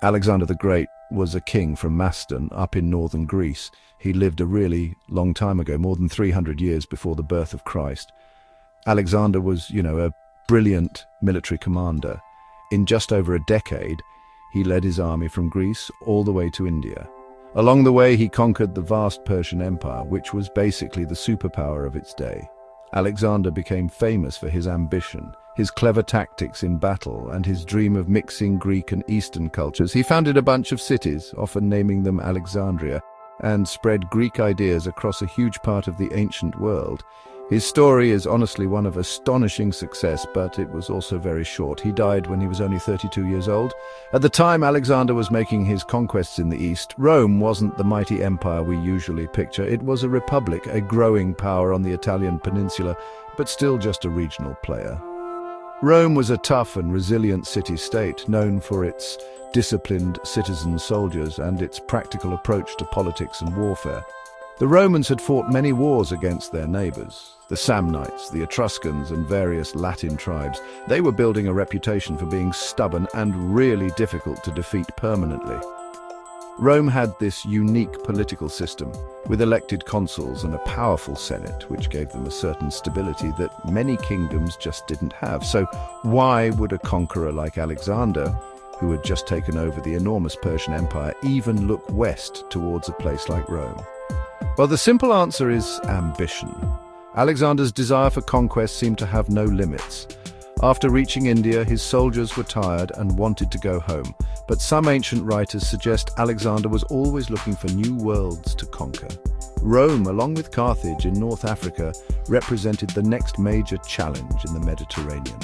Alexander the Great was a king from Macedon up in northern Greece. He lived a really long time ago, more than 300 years before the birth of Christ. Alexander was, a brilliant military commander. In just over a decade, he led his army from Greece all the way to India. Along the way, he conquered the vast Persian Empire, which was basically the superpower of its day. Alexander became famous for his ambition, his clever tactics in battle, and his dream of mixing Greek and Eastern cultures. He founded a bunch of cities, often naming them Alexandria, and spread Greek ideas across a huge part of the ancient world. His story is honestly one of astonishing success, but it was also very short. He died when he was only 32 years old. At the time Alexander was making his conquests in the East, Rome wasn't the mighty empire we usually picture. It was a republic, a growing power on the Italian peninsula, but still just a regional player. Rome was a tough and resilient city-state, known for its disciplined citizen soldiers and its practical approach to politics and warfare. The Romans had fought many wars against their neighbors, the Samnites, the Etruscans, and various Latin tribes. They were building a reputation for being stubborn and really difficult to defeat permanently. Rome had this unique political system, with elected consuls and a powerful senate, which gave them a certain stability that many kingdoms just didn't have. So why would a conqueror like Alexander, who had just taken over the enormous Persian Empire, even look west towards a place like Rome? Well, the simple answer is ambition. Alexander's desire for conquest seemed to have no limits. After reaching India, his soldiers were tired and wanted to go home, but some ancient writers suggest Alexander was always looking for new worlds to conquer. Rome, along with Carthage in North Africa, represented the next major challenge in the Mediterranean.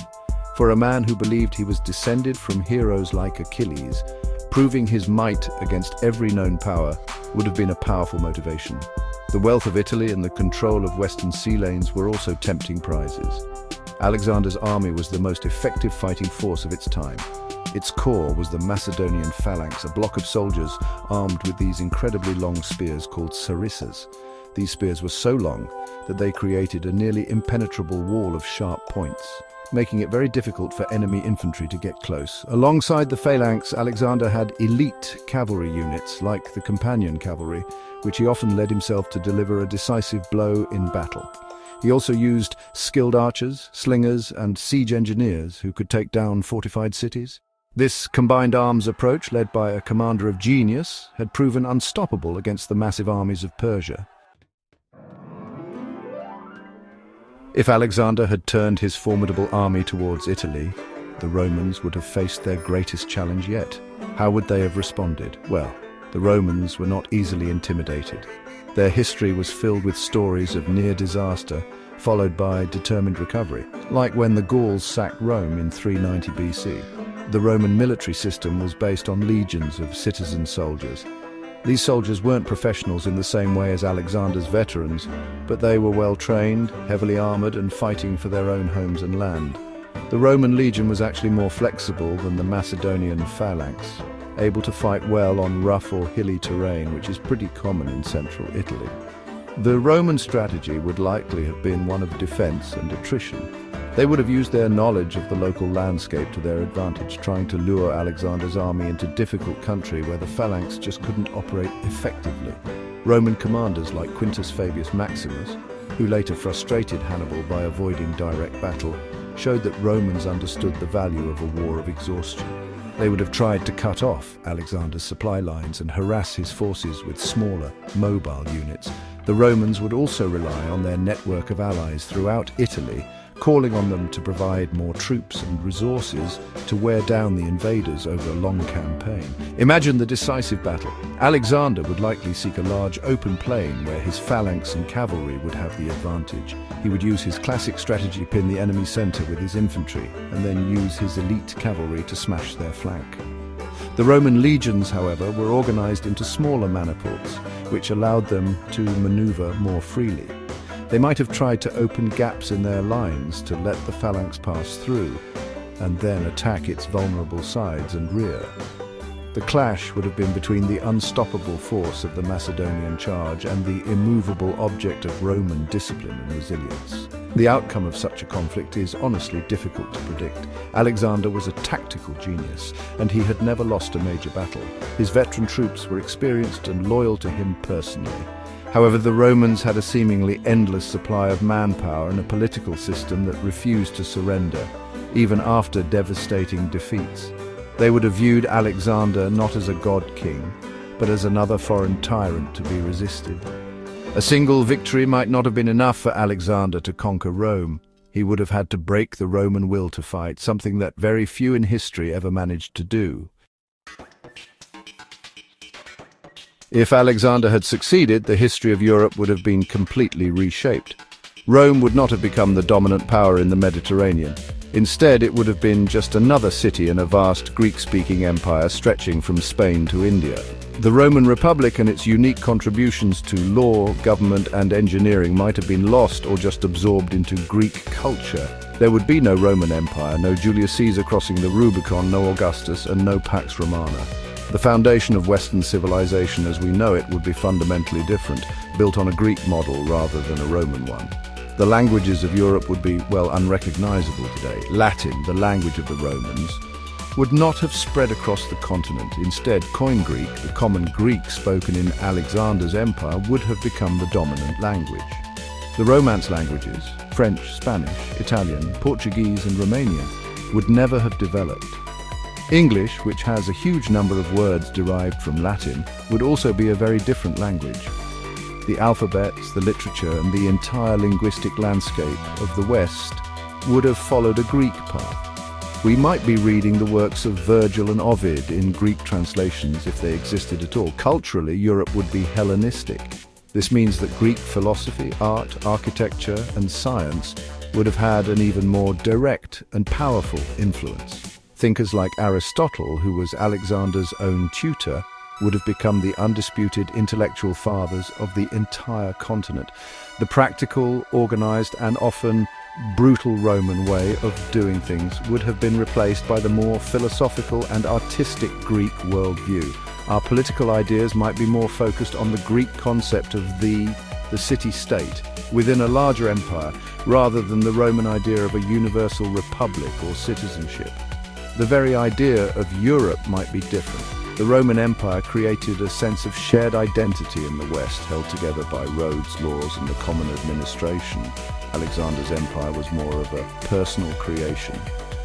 For a man who believed he was descended from heroes like Achilles, proving his might against every known power would have been a powerful motivation. The wealth of Italy and the control of western sea lanes were also tempting prizes. Alexander's army was the most effective fighting force of its time. Its core was the Macedonian phalanx, a block of soldiers armed with these incredibly long spears called sarissas. These spears were so long that they created a nearly impenetrable wall of sharp points, making it very difficult for enemy infantry to get close. Alongside the phalanx, Alexander had elite cavalry units like the Companion Cavalry, which he often led himself to deliver a decisive blow in battle. He also used skilled archers, slingers, and siege engineers who could take down fortified cities. This combined arms approach, led by a commander of genius, had proven unstoppable against the massive armies of Persia. If Alexander had turned his formidable army towards Italy, the Romans would have faced their greatest challenge yet. How would they have responded? Well, the Romans were not easily intimidated. Their history was filled with stories of near disaster, followed by determined recovery, like when the Gauls sacked Rome in 390 BC. The Roman military system was based on legions of citizen soldiers. These soldiers weren't professionals in the same way as Alexander's veterans, but they were well trained, heavily armored, and fighting for their own homes and land. The Roman legion was actually more flexible than the Macedonian phalanx, able to fight well on rough or hilly terrain, which is pretty common in central Italy. The Roman strategy would likely have been one of defense and attrition. They would have used their knowledge of the local landscape to their advantage, trying to lure Alexander's army into difficult country where the phalanx just couldn't operate effectively. Roman commanders like Quintus Fabius Maximus, who later frustrated Hannibal by avoiding direct battle, showed that Romans understood the value of a war of exhaustion. They would have tried to cut off Alexander's supply lines and harass his forces with smaller, mobile units. The Romans would also rely on their network of allies throughout Italy, calling on them to provide more troops and resources to wear down the invaders over a long campaign. Imagine the decisive battle. Alexander would likely seek a large open plain where his phalanx and cavalry would have the advantage. He would use his classic strategy, pin the enemy center with his infantry, and then use his elite cavalry to smash their flank. The Roman legions, however, were organized into smaller manifolds, which allowed them to maneuver more freely. They might have tried to open gaps in their lines to let the phalanx pass through, and then attack its vulnerable sides and rear. The clash would have been between the unstoppable force of the Macedonian charge and the immovable object of Roman discipline and resilience. The outcome of such a conflict is honestly difficult to predict. Alexander was a tactical genius, and he had never lost a major battle. His veteran troops were experienced and loyal to him personally. However, the Romans had a seemingly endless supply of manpower and a political system that refused to surrender, even after devastating defeats. They would have viewed Alexander not as a god-king, but as another foreign tyrant to be resisted. A single victory might not have been enough for Alexander to conquer Rome. He would have had to break the Roman will to fight, something that very few in history ever managed to do. If Alexander had succeeded, the history of Europe would have been completely reshaped. Rome would not have become the dominant power in the Mediterranean. Instead, it would have been just another city in a vast Greek-speaking empire stretching from Spain to India. The Roman Republic and its unique contributions to law, government, and engineering might have been lost or just absorbed into Greek culture. There would be no Roman Empire, no Julius Caesar crossing the Rubicon, no Augustus, and no Pax Romana. The foundation of Western civilization as we know it would be fundamentally different, built on a Greek model rather than a Roman one. The languages of Europe would be, well, unrecognizable today. Latin, the language of the Romans, would not have spread across the continent. Instead, Koine Greek, the common Greek spoken in Alexander's empire, would have become the dominant language. The Romance languages, French, Spanish, Italian, Portuguese, and Romanian, would never have developed. English, which has a huge number of words derived from Latin, would also be a very different language. The alphabets, the literature, and the entire linguistic landscape of the West would have followed a Greek path. We might be reading the works of Virgil and Ovid in Greek translations if they existed at all. Culturally, Europe would be Hellenistic. This means that Greek philosophy, art, architecture, and science would have had an even more direct and powerful influence. Thinkers like Aristotle, who was Alexander's own tutor, would have become the undisputed intellectual fathers of the entire continent. The practical, organized, and often brutal Roman way of doing things would have been replaced by the more philosophical and artistic Greek worldview. Our political ideas might be more focused on the Greek concept of the city-state within a larger empire, rather than the Roman idea of a universal republic or citizenship. The very idea of Europe might be different. The Roman Empire created a sense of shared identity in the West, held together by roads, laws, and the common administration. Alexander's empire was more of a personal creation,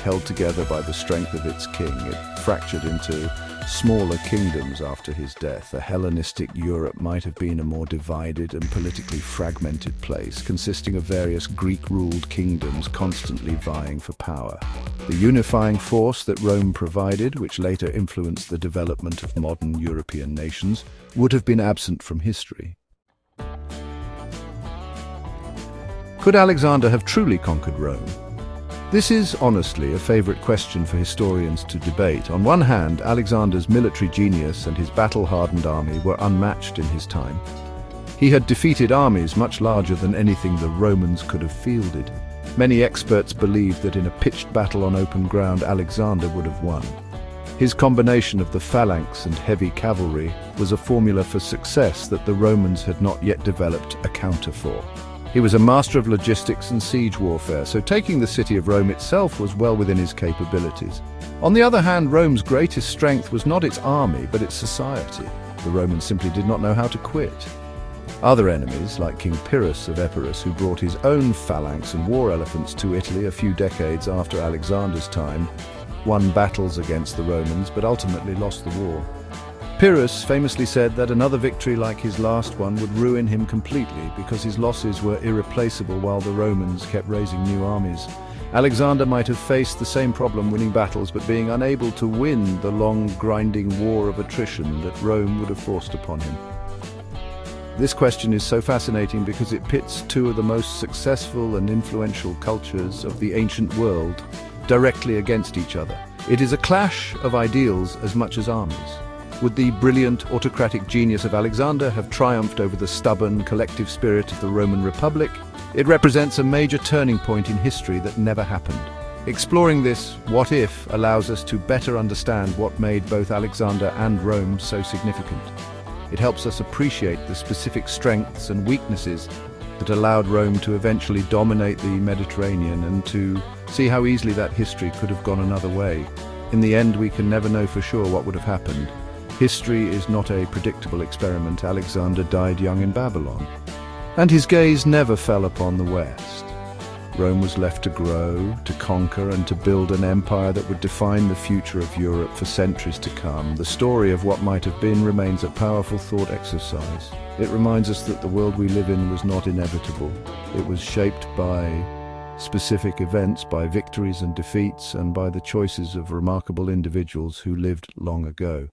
held together by the strength of its king. It fractured into smaller kingdoms after his death. A Hellenistic Europe might have been a more divided and politically fragmented place, consisting of various Greek-ruled kingdoms constantly vying for power. The unifying force that Rome provided, which later influenced the development of modern European nations, would have been absent from history. Could Alexander have truly conquered Rome? This is, honestly, a favorite question for historians to debate. On one hand, Alexander's military genius and his battle-hardened army were unmatched in his time. He had defeated armies much larger than anything the Romans could have fielded. Many experts believed that in a pitched battle on open ground, Alexander would have won. His combination of the phalanx and heavy cavalry was a formula for success that the Romans had not yet developed a counter for. He was a master of logistics and siege warfare, so taking the city of Rome itself was well within his capabilities. On the other hand, Rome's greatest strength was not its army, but its society. The Romans simply did not know how to quit. Other enemies, like King Pyrrhus of Epirus, who brought his own phalanx and war elephants to Italy a few decades after Alexander's time, won battles against the Romans, but ultimately lost the war. Pyrrhus famously said that another victory like his last one would ruin him completely because his losses were irreplaceable while the Romans kept raising new armies. Alexander might have faced the same problem winning battles but being unable to win the long grinding war of attrition that Rome would have forced upon him. This question is so fascinating because it pits two of the most successful and influential cultures of the ancient world directly against each other. It is a clash of ideals as much as armies. Would the brilliant autocratic genius of Alexander have triumphed over the stubborn collective spirit of the Roman Republic? It represents a major turning point in history that never happened. Exploring this what if allows us to better understand what made both Alexander and Rome so significant. It helps us appreciate the specific strengths and weaknesses that allowed Rome to eventually dominate the Mediterranean, and to see how easily that history could have gone another way. In the end, we can never know for sure what would have happened. History is not a predictable experiment. Alexander died young in Babylon, and his gaze never fell upon the West. Rome was left to grow, to conquer, and to build an empire that would define the future of Europe for centuries to come. The story of what might have been remains a powerful thought exercise. It reminds us that the world we live in was not inevitable. It was shaped by specific events, by victories and defeats, and by the choices of remarkable individuals who lived long ago.